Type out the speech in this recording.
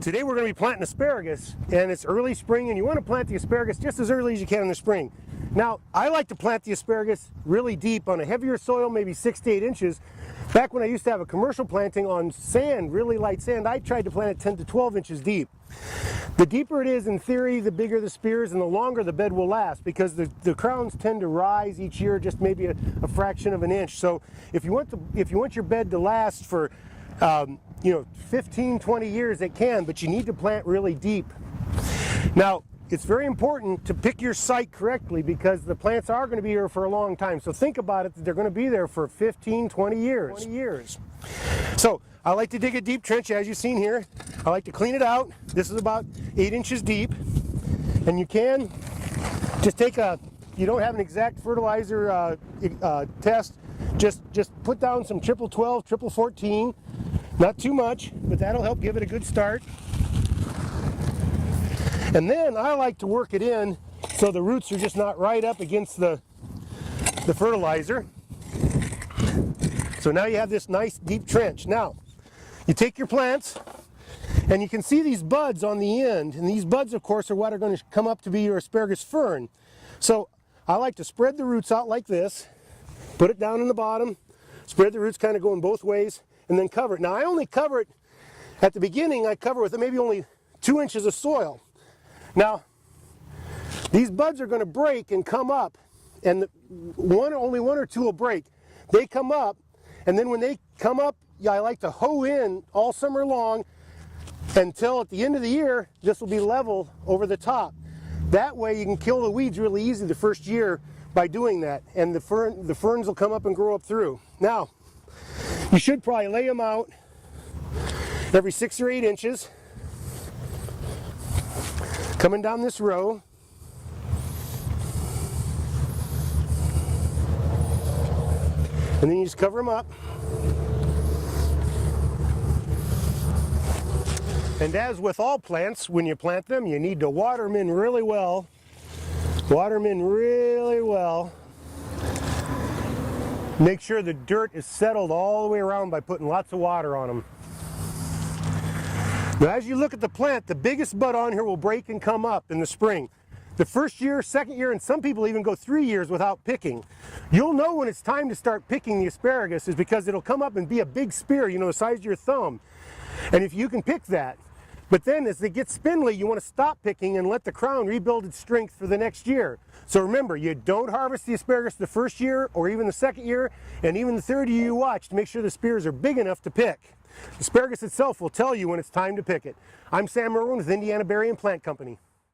Today we're going to be planting asparagus, and it's early spring, and you want to plant the asparagus just as early as you can in the spring. Now, I like to plant the asparagus really deep on a heavier soil, maybe 6 to 8 inches. Back when I used to have a commercial planting on sand, really light sand, I tried to plant it 10 to 12 inches deep. The deeper it is, in theory, the bigger the spears and the longer the bed will last, because the crowns tend to rise each year just maybe a fraction of an inch. So if you want your bed to last for 15, 20 years, it can, but you need to plant really deep. Now, it's very important to pick your site correctly, because the plants are going to be here for a long time. So think about it, that they're going to be there for 15, 20 years. So I like to dig a deep trench, as you've seen here. I like to clean it out. This is about 8 inches deep. And you can just take you don't have an exact fertilizer test, just put down some triple 12, triple 14. Not too much, but that'll help give it a good start. And then I like to work it in so the roots are just not right up against the fertilizer. So now you have this nice deep trench. Now, you take your plants, and you can see these buds on the end, and these buds, of course, are what are going to come up to be your asparagus fern. So I like to spread the roots out like this, put it down in the bottom, spread the roots kind of going both ways, and then cover it. Now, I only cover it, at the beginning, I cover it with maybe only 2 inches of soil. Now, these buds are going to break and come up, and only one or two will break. They come up, and then when they come up, I like to hoe in all summer long until at the end of the year, this will be level over the top. That way you can kill the weeds really easy the first year by doing that, and the ferns will come up and grow up through. Now, you should probably lay them out every 6 or 8 inches, coming down this row. And then you just cover them up. And as with all plants, when you plant them, you need to water them in really well. Water them in really well. Make sure the dirt is settled all the way around by putting lots of water on them. Now, as you look at the plant, the biggest bud on here will break and come up in the spring. The first year, second year, and some people even go 3 years without picking. You'll know when it's time to start picking the asparagus is because it'll come up and be a big spear, the size of your thumb. And if you can pick that. But then as they get spindly, you want to stop picking and let the crown rebuild its strength for the next year. So remember, you don't harvest the asparagus the first year or even the second year, and even the third year you watch to make sure the spears are big enough to pick. Asparagus itself will tell you when it's time to pick it. I'm Sam Irwin with Indiana Berry and Plant Company.